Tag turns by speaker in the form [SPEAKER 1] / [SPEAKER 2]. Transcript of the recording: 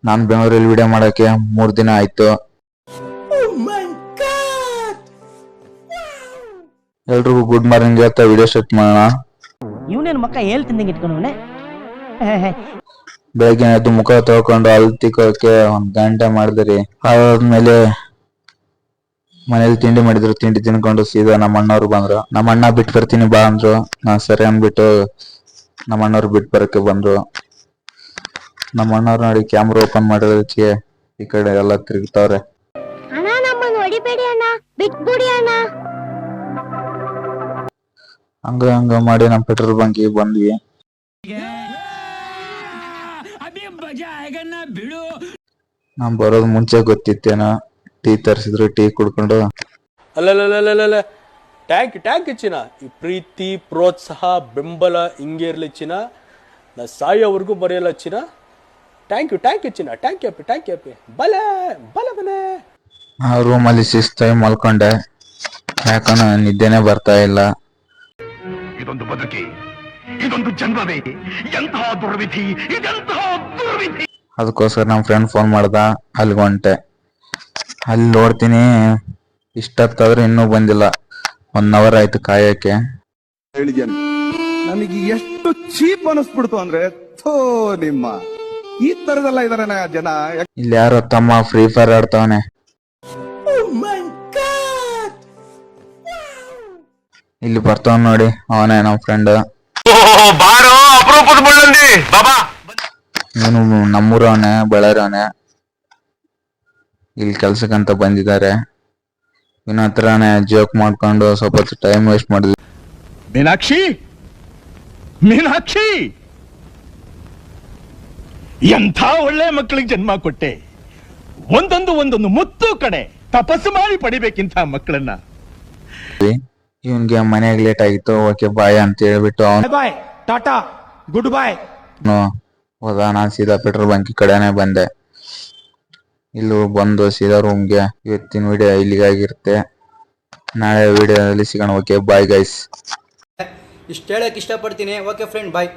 [SPEAKER 1] ನಾನ್ ಬೆಂಗಳೂರಲ್ಲಿ ವಿಡಿಯೋ ಮಾಡಕ್ಕೆ 3 ದಿನ ಆಯ್ತು. ಎಲ್ರಿಗೂ ಗುಡ್ ಮಾರ್ನಿಂಗ್ ಹೇಳ್ತಾ ವಿಡಿಯೋ ಸ್ಟಾರ್ಟ್ ಮಾಡೋಣ.
[SPEAKER 2] ಇವನೇನು ಮಕ್ಕ ಹೇಳ್ತಿದ್ದಂಗೆ ಇಟ್ಕೊಂಡವನೆ.
[SPEAKER 1] ಬೆಳಗ್ಗೆ ಎದ್ದು ಮುಖ ತೊಳ್ಕೊಂಡು ಹಲ್ ತಿಕ್ಕೋಕೆ 1 ಗಂಟೆ ಮಾಡಿದ್ರಿ. ಅದಾದ್ಮೇಲೆ ಮನೇಲಿ ತಿಂಡಿ ಮಾಡಿದ್ರು. ತಿಂಡಿ ತಿನ್ಕೊಂಡು ಸೀದಾ ನಮ್ಮ ಅಣ್ಣವ್ರು ಬಂದ್ರು. ನಮ್ಮ ಅಣ್ಣ ಬಿಟ್ಟು ಬರ್ತೀನಿ ಬಾ ಅಂದ್ರು. ನಾ ಸರಿ ಅಂದ್ಬಿಟ್ಟು ನಮ್ಮ ಅಣ್ಣವ್ರು ಬಿಟ್ಟು ಬರಕ್ಕೆ ಬಂದ್ರು. ನಮ್ಮ ಅಣ್ಣವ್ರು ನೋಡಿ ಕ್ಯಾಮ್ರಾ ಓಪನ್ ಮಾಡಿರೋದಕ್ಕೆ ಈ ಕಡೆ ಎಲ್ಲ ತಿರುಗ್ತಾವ್ರೆ. ಹಂಗ ಮಾಡಿ ನಮ್ಮ ಪೆಟ್ರೋಲ್ ಬಂಕಿಗೆ ಬಂದ್ವಿ. ನಾನ್ ಬರೋದು ಮುಂಚೆ ಗೊತ್ತಿತ್ತೇನೋ. ಟೀ ತರಿಸಿದ್ರು, ಟೀ ಕುಡ್ಕೊಂಡು
[SPEAKER 3] ಅಲ್ಲಲ್ಲ ಟ್ಯಾಂಕ್ ಚಿನ್ನ. ಈ ಪ್ರೀತಿ ಪ್ರೋತ್ಸಾಹ ಬೆಂಬಲ ಹಿಂಗೆ ಇರ್ಲಿ ಚಿನ್ನ. ನಾ ಸಾಯೋವರೆಗೂ ಬರೆಯಲ್ಲ ಚಿನ್ನ. ಟ್ಯಾಂಕ್ ಯು ಚಿನ್ನ. ಟ್ಯಾಂಕ್ ಯು ಬಲೆ.
[SPEAKER 1] ಆ ರೂಮಲ್ಲಿ ಶಿಸ್ತಾಗಿ ಮಲ್ಕೊಂಡೆ. ಯಾಕಂದ್ರೆ ನಿದ್ದೆನೆ ಬರ್ತಾ ಇಲ್ಲ.
[SPEAKER 4] ಇದೊಂದು ಬದುಕಿ, ಇದೊಂದು ಜನ್ಮವೇ, ಎಂತಹ ದುರ್ವಿಧಿ, ಇದೆಂತಹ ದುರ್ವಿಧಿ.
[SPEAKER 1] ಅದಕ್ಕೋಸ್ಕರ ನಮ್ಮ ಫ್ರೆಂಡ್ ಫೋನ್ ಮಾಡ್ದ. ಅಲ್ಲಿಗೆ ಹೊಂಟೆ. ಅಲ್ಲಿ ನೋಡ್ತೀನಿ ಇಷ್ಟೊತ್ತಾದ್ರೂ ಇನ್ನೂ ಬಂದಿಲ್ಲ. 1 ಅವರ್ ಆಯ್ತು ಕಾಯಕ್ಕೆ.
[SPEAKER 5] ಹೇಳಿದ್ಯಾನೆ ನನಗೆ ಎಷ್ಟು ಚೀಪ್ ಅನಿಸ್ಬಿಡ್ತು ಅಂದ್ರೆ, ಥೋ ನಿಮ್ಮ ಈ ತರದೆಲ್ಲ ಇದಾರೆ ಜನ.
[SPEAKER 1] ಇಲ್ಲಿ ಯಾರೋ ತಮ್ಮ ಫ್ರೀ ಫೈರ್ ಆಡ್ತಾವನೆ. ಇಲ್ಲಿ ಬರ್ತಾವ ನೋಡಿ, ಅವನೇ ನಮ್ಮ ಫ್ರೆಂಡ್. ಇವನು ನಮ್ಮೂರವನೇ, ಬಳ್ಳಾರವನೇ. ಇಲ್ಲಿ ಕೆಲ್ಸಕ್ಕಂತ ಬಂದಿದ್ದಾರೆ. ಇವನ ಹತ್ರನೇ ಜೋಕ್ ಮಾಡ್ಕೊಂಡು ಸ್ವಲ್ಪ ಟೈಮ್ ವೇಸ್ಟ್ ಮಾಡಿದ್ವಿ.
[SPEAKER 4] ಮೀನಾಕ್ಷಿ ಎಂಥ ಒಳ್ಳೆ ಮಕ್ಕಳಿಗೆ ಜನ್ಮ ಕೊಟ್ಟೆ. ಒಂದೊಂದು ಮುತ್ತು ಕಡೆ ತಪಸ್ಸು ಮಾಡಿ ಪಡಿಬೇಕಿಂತ ಮಕ್ಕಳನ್ನ.
[SPEAKER 1] ಇವನ್ಗೆ ಮನೆಯಾಗ ಲೇಟ್ ಆಗಿತ್ತು. ಓಕೆ ಬಾಯ್ ಅಂತ ಹೇಳ್ಬಿಟ್ಟು ಅವನು
[SPEAKER 3] ಬಾಯ್ ಟಾಟಾ ಗುಡ್ ಬಾಯ್
[SPEAKER 1] ಹೋದ. ನಾನು ಸೀದಾ ಪೆಟ್ರೋಲ್ ಬಂಕ್ ಕಡೆನೆ ಬಂದೆ. ಇಲ್ಲಿ ಬಂದು ಸೀದಾ ರೂಮ್ಗೆ. ಇವತ್ತಿನ ವಿಡಿಯೋ ಇಲ್ಲಿಗಾಗಿರುತ್ತೆ. ನಾಳೆ ವಿಡಿಯೋದಲ್ಲಿ ಸಿಗೋಣ. Okay bye guys.
[SPEAKER 6] ಇಷ್ಟು ಹೇಳಕ್ ಇಷ್ಟಪಡ್ತೀನಿ. ಓಕೆ ಫ್ರೆಂಡ್, ಬಾಯ್.